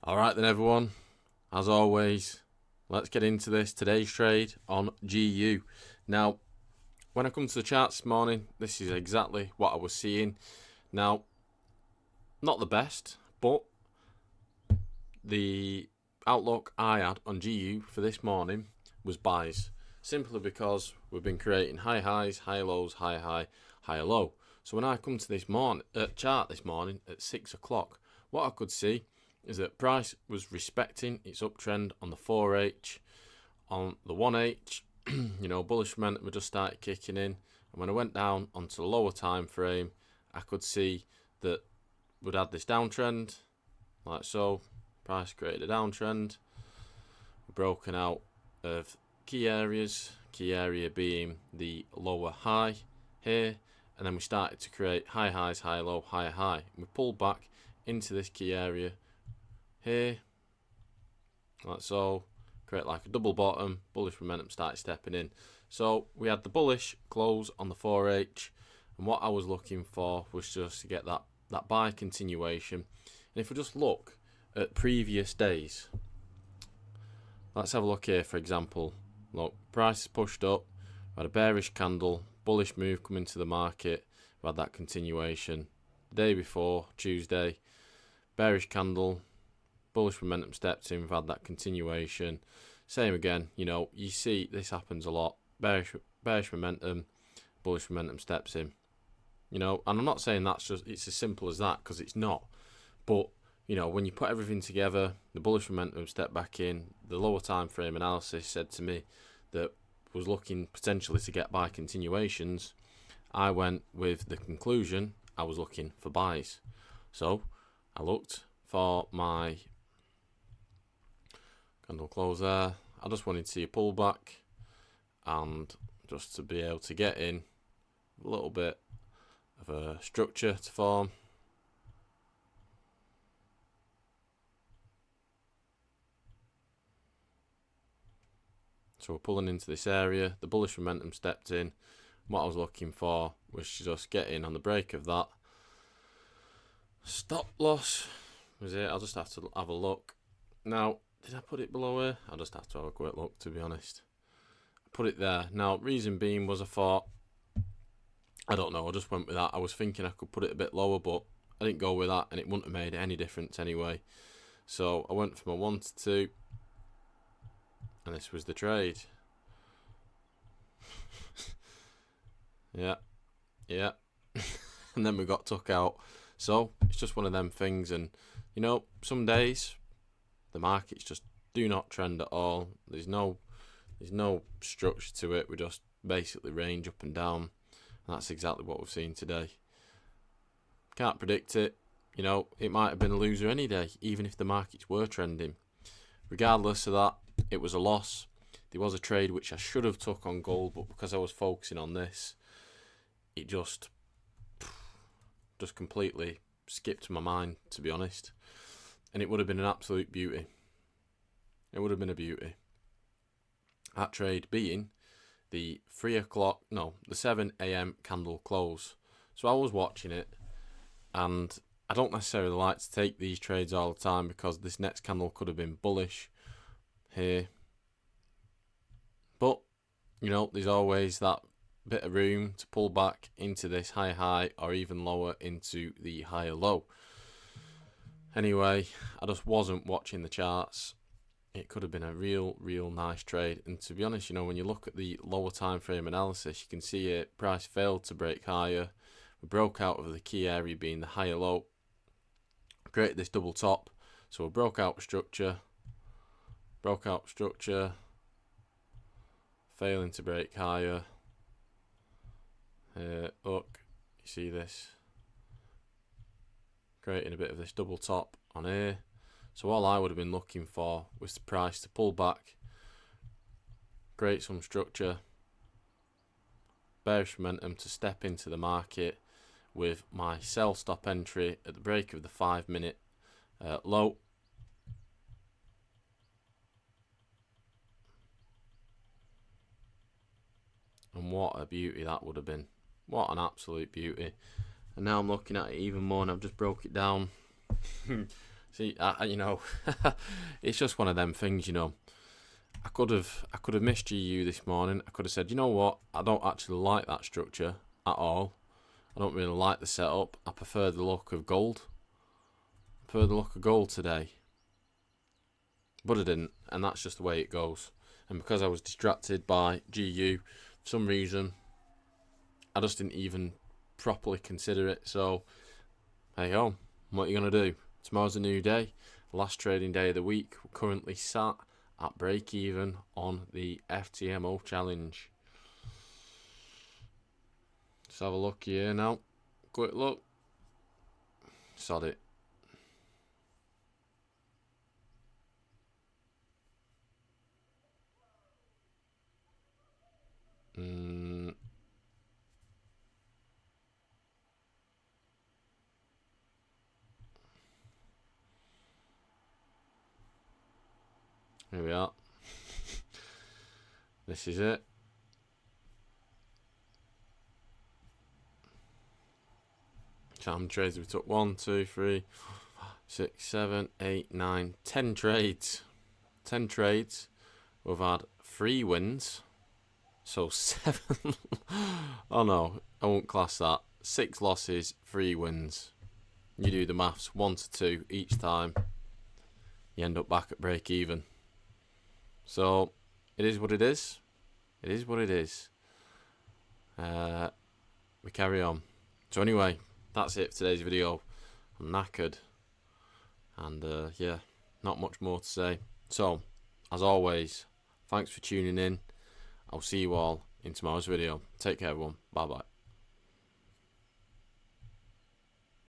Alright then everyone, as always, let's get into today's trade on GU. Now, when I come to the charts this morning, this is exactly what I was seeing. Now, not the best, but the outlook I had on GU for this morning was buys. Simply because we've been creating high highs, high lows, high high, higher low. So when I come to this chart this morning at 6 o'clock, what I could see is that price was respecting its uptrend on the 4H, on the 1H, bullish momentum had just started kicking in. And when I went down onto the lower time frame, I could see that we'd had this downtrend, like so. Price created a downtrend, broken out of key areas, key area being the lower high here, and then we started to create high highs, high low, higher high. And we pulled back into this key area here, like so, create like a double bottom, bullish momentum started stepping in. So we had the bullish close on the 4H, and what I was looking for was just to get that buy continuation. And if we just look at previous days, let's have a look here. For example, look, price is pushed up, we had a bearish candle, bullish move come into the market, we had that continuation. The day before, Tuesday, bearish candle, bullish momentum stepped in, we've had that continuation. Same again, you see this happens a lot. Bearish momentum, bullish momentum steps in. And I'm not saying it's as simple as that, because it's not. But when you put everything together, the bullish momentum stepped back in, the lower time frame analysis said to me that was looking potentially to get buy continuations. I went with the conclusion I was looking for buys. So I looked for my candle close there. I just wanted to see a pullback and just to be able to get in a little bit of a structure to form. So we're pulling into this area, the bullish momentum stepped in. What I was looking for was to just get in on the break of that. Stop loss was it. I'll just have to have a look. Now, did I put it below here? I'll just have to have a quick look, to be honest. I put it there. Now, reason being was I thought, I don't know, I just went with that. I was thinking I could put it a bit lower, but I didn't go with that, and it wouldn't have made any difference anyway. So I went from a 1 to 2. And this was the trade. yeah. And then we got took out. So it's just one of them things. And some days the markets just do not trend at all. There's no structure to it. We just basically range up and down. And that's exactly what we've seen today. Can't predict it. It might have been a loser any day, even if the markets were trending. Regardless of that, it was a loss. There was a trade which I should have took on gold, but because I was focusing on this, it just completely skipped my mind, to be honest. And it would have been an absolute beauty. It would have been a beauty. That trade being the 7 a.m. candle close. So I was watching it, and I don't necessarily like to take these trades all the time, because this next candle could have been bullish here. But, there's always that bit of room to pull back into this high high, or even lower into the higher low. Anyway, I just wasn't watching the charts. It could have been a real nice trade. And to be honest, when you look at the lower time frame analysis, you can see it, price failed to break higher. We broke out of the key area being the higher low. Created this double top. So we broke out structure, failing to break higher. Look, you see this, creating a bit of this double top on here. So all I would have been looking for was the price to pull back, create some structure, bearish momentum to step into the market with my sell stop entry at the break of the 5-minute low. And what a beauty that would have been. What an absolute beauty. And now I'm looking at it even more, and I've just broke it down See, you know, it's just one of them things, you know. I could have missed GU this morning. I could have said, you know what, I don't actually like that structure at all. I don't really like the setup. I prefer the look of gold. I prefer the look of gold today. But I didn't, and that's just the way it goes. And because I was distracted by GU, for some reason, I just didn't even properly consider it. So, there you go. What are you going to do? Tomorrow's a new day. Last trading day of the week. We're currently sat at break even on the FTMO challenge. Let's have a look here now. Quick look. Sod it. Here we are. This is it. So how many trades we took? 1, 2, 3, 6, 7, 8, 9, 10 trades. 10 trades. We've had 3 wins. So 7. Oh no, I won't class that. 6 losses, 3 wins. You do the maths, 1 to 2 each time. You end up back at break even. So it is what it is. It is what it is. We carry on. So anyway, that's it for today's video. I'm knackered. And yeah, not much more to say. So, as always, thanks for tuning in. I'll see you all in tomorrow's video. Take care, everyone. Bye bye.